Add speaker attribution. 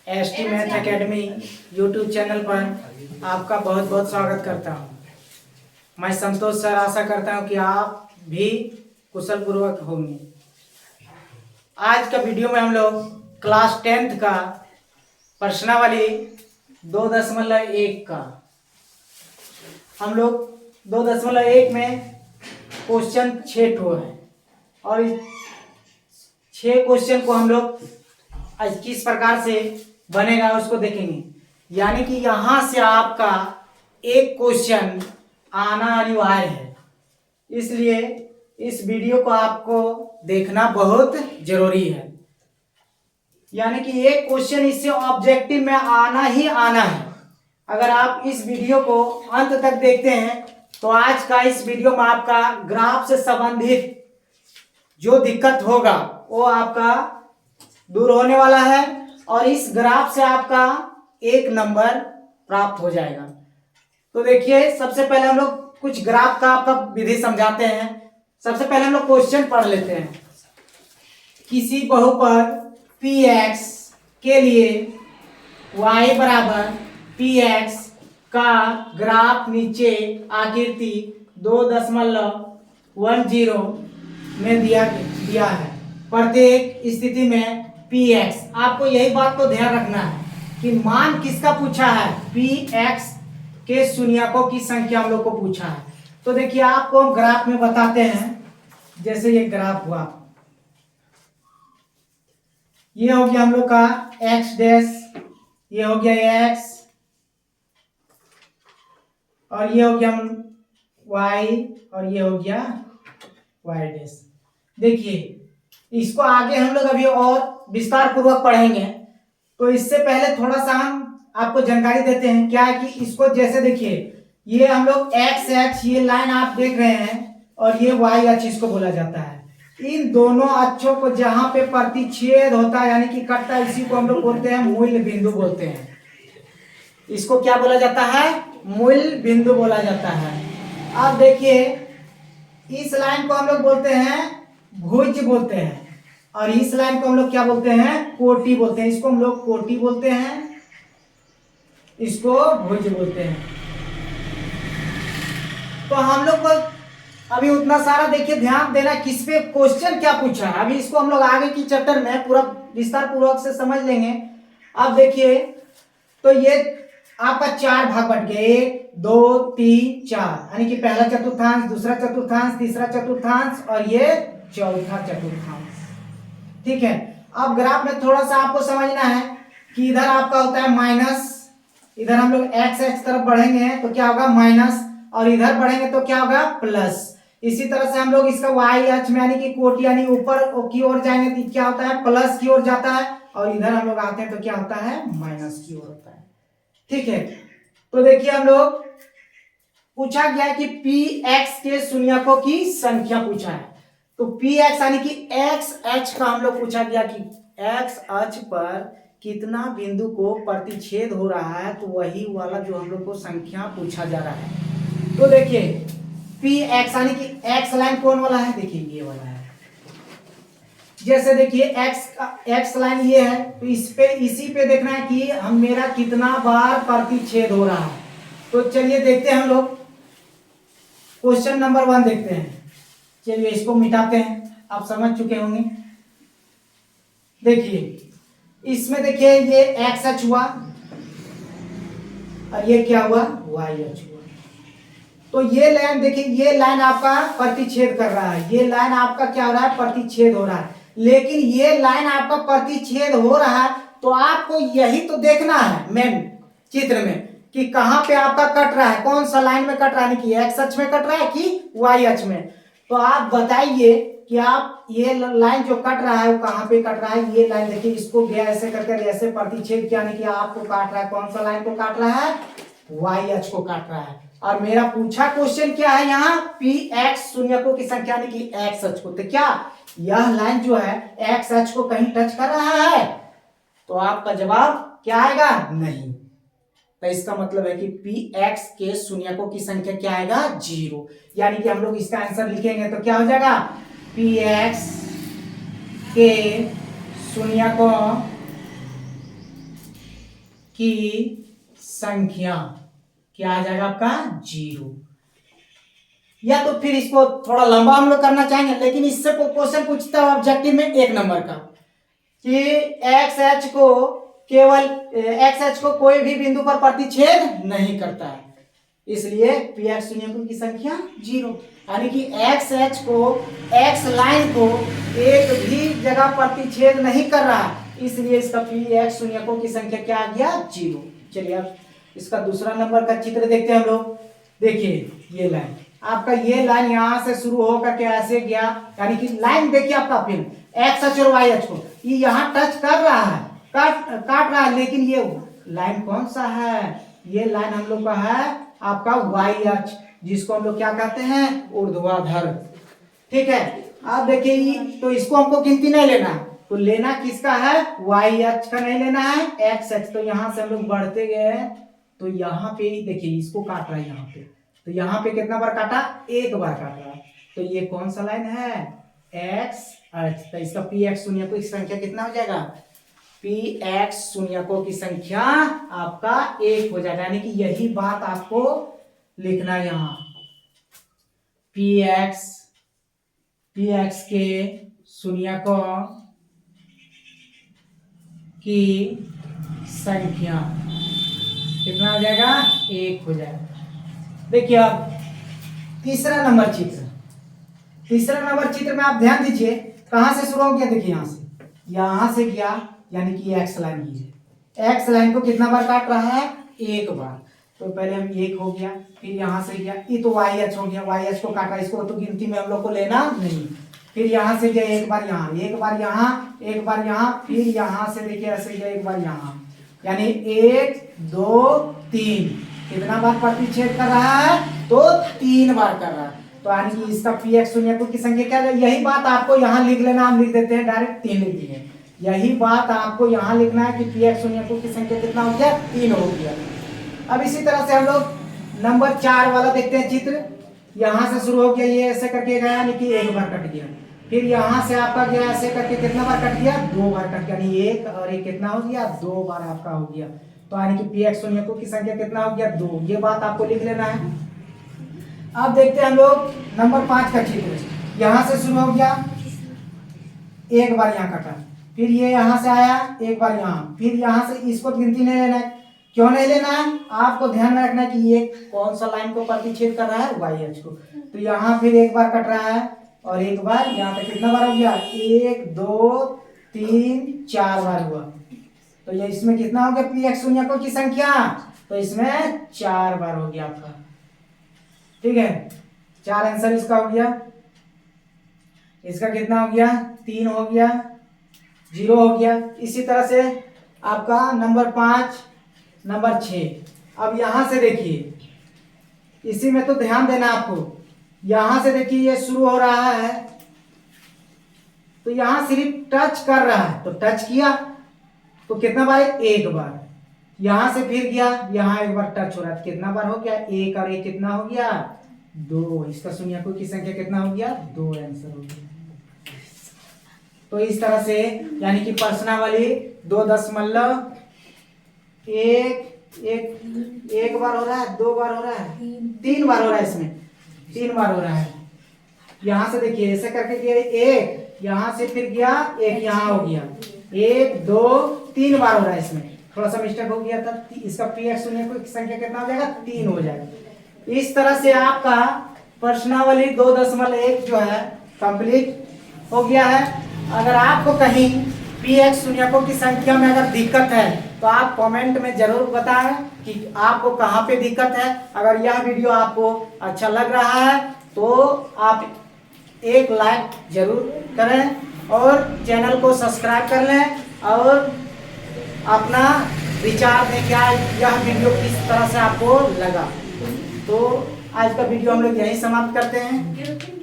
Speaker 1: ST math academy YouTube channel पर आपका बहुत बहुत स्वागत करता हूं। मैं संतोष सर आशा करता हूं कि आप भी कुशल पूर्वक होंगे। आज का वीडियो में हम लोग क्लास 10th का प्रश्नावली 2.1 का हम लोग 2.1 में क्वेश्चन 6 ठो है और इस 6 क्वेश्चन को हम लोग आज किस प्रकार से बनेगा उसको देखेंगे। यानी कि यहां से आपका एक क्वेश्चन आना अनिवार्य है, इसलिए इस वीडियो को आपको देखना बहुत जरूरी है। यानी कि एक क्वेश्चन इससे ऑब्जेक्टिव में आना ही आना है। अगर आप इस वीडियो को अंत तक देखते हैं तो आज का इस वीडियो में आपका ग्राफ से संबंधित जो दिक्कत होगा वो आपका दूर होने वाला है और इस ग्राफ से आपका 1 नंबर प्राप्त हो जाएगा। तो देखिए, सबसे पहले हम लोग कुछ ग्राफ का आपका विधि समझाते हैं। सबसे पहले हम लोग क्वेश्चन पढ़ लेते हैं। किसी बहुपद px के लिए y बराबर px का ग्राफ नीचे आकृति 2.10 में दिया है। प्रत्येक स्थिति में px, आपको यही बात को ध्यान रखना है कि मान किसका पूछा है, px के शून्यकों की संख्या हम लोग को पूछा है। तो देखिए, आपको हम ग्राफ में बताते हैं। जैसे ये ग्राफ हुआ, ये हो गया हम लोग का x डैश, ये हो गया x और ये हो गया y और ये हो गया y डैश। देखिए, इसको आगे हम लोग अभी और विस्तार पूर्वक पढ़ेंगे। तो इससे पहले थोड़ा सा हम आपको जानकारी देते हैं। क्या है कि इसको जैसे देखिए, ये हम लोग x अक्ष, ये लाइन आप देख रहे हैं, और ये y अक्ष इसको बोला जाता है। इन दोनों अक्षों को जहां पे प्रतिच्छेद होता है यानी कि कटता है, इसी को हम लोग बोलते हैं मूल बिंदु बोलते हैं। इसको क्या बोला जाता है? मूल बिंदु बोला जाता है। अब देखिए, इस लाइन को हम लोग बोलते हैं भुज बोलते हैं और इस लाइन को हम लोग क्या बोलते हैं? कोटि बोलते हैं। इसको हम लोग कोटि बोलते हैं, इसको भुज बोलते हैं। तो हम लोग को अभी उतना सारा देखिए ध्यान देना किस पे क्वेश्चन क्या पूछा है। अभी इसको हम लोग आगे की चैप्टर में पूरा विस्तार पूर्वक से समझ लेंगे। अब देखिए, तो ये आपका 4 भाग बट गए, 1 2 3 4, यानी कि पहला चतुर्थांश, दूसरा चतुर्थांश, तीसरा चतुर्थांश और ये चौथा चतुर्थांश। ठीक है। अब ग्राफ में थोड़ा सा आपको समझना है कि इधर आपका होता है माइनस, इधर हम लोग x तरफ बढ़ेंगे तो क्या होगा? माइनस, और इधर बढ़ेंगे तो क्या होगा? प्लस। इसी तरह से हम लोग इसका y अक्ष में यानी कि कोटि यानी ऊपर की ओर जाएंगे तो क्या होता है? प्लस की ओर जाता है, और इधर हम लोग आते हैं तो क्या होता है? माइनस की ओर होता है। ठीक है। तो देखिए, हम लोग पूछा गया है कि px के शून्यकों की संख्या पूछा है। तो px यानी कि x अक्ष का हम लोग पूछा गया कि x अक्ष पर कितना बिंदु को प्रतिच्छेद हो रहा है, तो वही वाला जो हम लोग को संख्या पूछा जा रहा है। तो देखिए, px यानी कि x लाइन कौन वाला है? देखिए, ये वाला है। जैसे देखिए, x लाइन ये है, तो इसी पे देखना है कि हम मेरा कितना बार प्रतिच्छेद हो रहा है। तो चलिए देखते हैं, हम लोग क्वेश्चन नंबर 1 देखते हैं। चलिए इसको मिटाते हैं, आप समझ चुके होंगे। देखिए, इसमें देखिए ये x अक्ष हुआ और ये क्या हुआ? y अक्ष हुआ। तो ये लाइन देखिए, ये लाइन आपका प्रतिच्छेद कर रहा है, ये लाइन आपका क्या हो रहा है? प्रतिच्छेद हो रहा है। लेकिन ये लाइन आपका प्रतिच्छेद हो रहा है तो आपको यही तो देखना है मेन चित्र में कि कहां पे आपका कट रहा है, कौन सा लाइन में कट रहा है, कि x अक्ष में कट रहा है कि y अक्ष में। तो आप बताइए कि आप ये लाइन जो कट रहा है वो कहां पे कट रहा है? ये लाइन देखिए, इसको गया ऐसे करके ऐसे प्रतिच्छेद किया, यानी कि आपको काट रहा है, कौन सा लाइन को काट रहा है? y अक्ष को काट रहा है। और मेरा पूछा क्वेश्चन क्या है यहाँ? px शून्यकों की संख्या यानी कि x अक्ष को। तो क्या यह लाइन जो है x अक्ष को कहीं टच कर रहा है? तो आपका जवाब क्या आएगा? नहीं। तो इसका मतलब है कि px के शून्यकों की संख्या क्या आएगा? 0। यानी कि हम लोग इसका आंसर लिखेंगे तो क्या हो जाएगा? px के शून्यकों की संख्या क्या आ जाएगा आपका 0। या तो फिर इसको थोड़ा लंबा हम लोग करना चाहेंगे, लेकिन इससे क्वेश्चन पूछता है ऑब्जेक्टिव में 1 नंबर का कि एक्स एच को कोई भी बिंदु पर प्रतिच्छेद नहीं करता है, इसलिए पी एक्स शून्यकों की संख्या 0। यानी कि एक्स एच को एक्स लाइन को एक भी जगह प्रतिच्छेद नहीं कर रहा, इसलिए इसका पी एक्स शून्यकों की संख्या क्या आ गया 0। चलिए अब इसका दूसरा नंबर का चित्र देखते हैं हम लोग। देखिए ये लाइन आपका, ये लाइन यहाँ से शुरू होकर के ऐसे गया, यानी कि लाइन देखिए आपका फिर एक्स एच और वाई एच को ये यहाँ टच कर रहा है, काट रहा है, लेकिन ये लाइन कौन सा है? ये लाइन हम लोग का है आपका वाई एच, जिसको हम लोग क्या कहते हैं ऊर्ध्वाधर। ठीक है, अब देखिए तो इसको हमको गिनती नहीं लेना, तो लेना किसका है वाई एच का नहीं लेना है एक्स एच। तो यहाँ से हम लोग बढ़ते गए, तो यहाँ पे देखिए इसको काट रहा है यहाँ पे, तो यहाँ पे कितना बार काटा? 1 बार काट रहा है। तो ये कौन सा लाइन है एक्स एच, तो इसका पी एक्स शून्यकों की संख्या कितना हो जाएगा? पी एक्स शून्यकों की संख्या आपका 1 हो जाएगा। यानी कि यही बात आपको लिखना है यहाँ, पी एक्स के शून्यकों की संख्या कितना हो जाएगा? 1 हो जाएगा। देखिए अब तीसरा नंबर चित्र में आप ध्यान दीजिए कहां से शुरू हो गया। देखिए यहां से गया, यानी कि एक्स लाइन की है, एक्स लाइन को कितना बार काट रहा है? 1 बार। तो पहले हम 1 हो गया, फिर यहां से गया, ये तो वाई एच हो गया, वाई एच को काटा, इसको तो गिनती में हम लोग को लेना नहीं। फिर यहां से गया 1 बार यहाँ, 1 बार यहाँ, 1 बार यहाँ, फिर यहां से देखिए ऐसे गया 1 बार यहाँ, यानी 1 2 3 कितना बार प्रतिच्छेद कर रहा है? तो 3 बार कर रहा है। तो यानी कि इसका पी एक्स शून्यकों की संख्या क्या है? यही बात आपको यहाँ लिख लेना, हम लिख देते हैं डायरेक्ट 3 लिख दिए। यही बात आपको यहाँ लिखना है कि पी एक्स शून्यकों की संख्या कितना हो गया? 3 हो गया। अब इसी तरह से हम लोग नंबर 4 वाला देखते हैं चित्र। यहाँ से शुरू हो गया, ये ऐसे करके गया, यानी कि 1 बार कट गया। फिर यहाँ से आपका गया ऐसे करके कितना बार कट गया? 2 बार कट गया, यानी 1 और 1 कितना हो गया? 2 बार आपका हो गया। तो यानी कि पी एक्स शून्यकों की संख्या कितना हो गया? 2। ये बात आपको लिख लेना है। अब देखते हैं हम लोग नंबर 5 का चित्र। यहाँ से शुरू हो गया, 1 बार यहाँ कटा, फिर ये यहाँ से आया 1 बार यहाँ, फिर यहाँ से इसको गिनती नहीं लेना है। क्यों नहीं लेना है? आपको ध्यान में रखना है कि ये कौन सा लाइन को प्रतिच्छेद कर रहा है? वाई एच को। तो यहाँ फिर 1 बार कट रहा है, और 1 बार यहाँ पे कितना बार हो गया? 1 2 3 4 बार हुआ। तो ये इसमें कितना हो गया पी एक्स शून्यकों की संख्या? तो इसमें 4 बार हो गया आपका। ठीक है, 4 आंसर इसका हो गया। इसका कितना हो गया? 3 हो गया, 0 हो गया। इसी तरह से आपका नंबर 5, नंबर 6। अब यहां से देखिए, इसी में तो ध्यान देना आपको। यहां से देखिए ये शुरू हो रहा है, तो यहां सिर्फ टच कर रहा है, तो टच किया तो कितना बार? 1 बार। यहां से फिर गया, यहां 1 बार टच हो रहा है, कितना बार हो गया? 1 और 1 कितना हो गया? 2। इसका शून्यकों की संख्या कितना हो गया? 2 आंसर हो गया। तो इस तरह से यानी कि प्रश्नावली 2.1 1 बार हो रहा है, 2 बार हो रहा है, 3 बार हो रहा है, इसमें 3 बार हो रहा है। यहां से देखिए ऐसे करके गया 1, यहां से फिर गया 1, यहां हो गया 1 2 3 बार हो रहा है। इसमें थोड़ा सा मिस्टेक हो गया था, इसका पी एक्स शून्यकों की संख्या कितना हो जाएगा? 3 हो जाएगा। इस तरह से आपका प्रश्नावली 2.1 जो है कंप्लीट हो गया है। अगर आपको कहीं पी एक्स शून्यकों की संख्या में अगर दिक्कत है तो आप कमेंट में जरूर बताएं कि आपको कहाँ पे दिक्कत है। अगर यह वीडियो आपको अच्छा लग रहा है तो आप एक लाइक जरूर करें और चैनल को सब्सक्राइब कर लें और अपना विचार दें क्या यह वीडियो किस तरह से आपको लगा। तो आज का वीडियो हम लोग यहीं समाप्त करते हैं।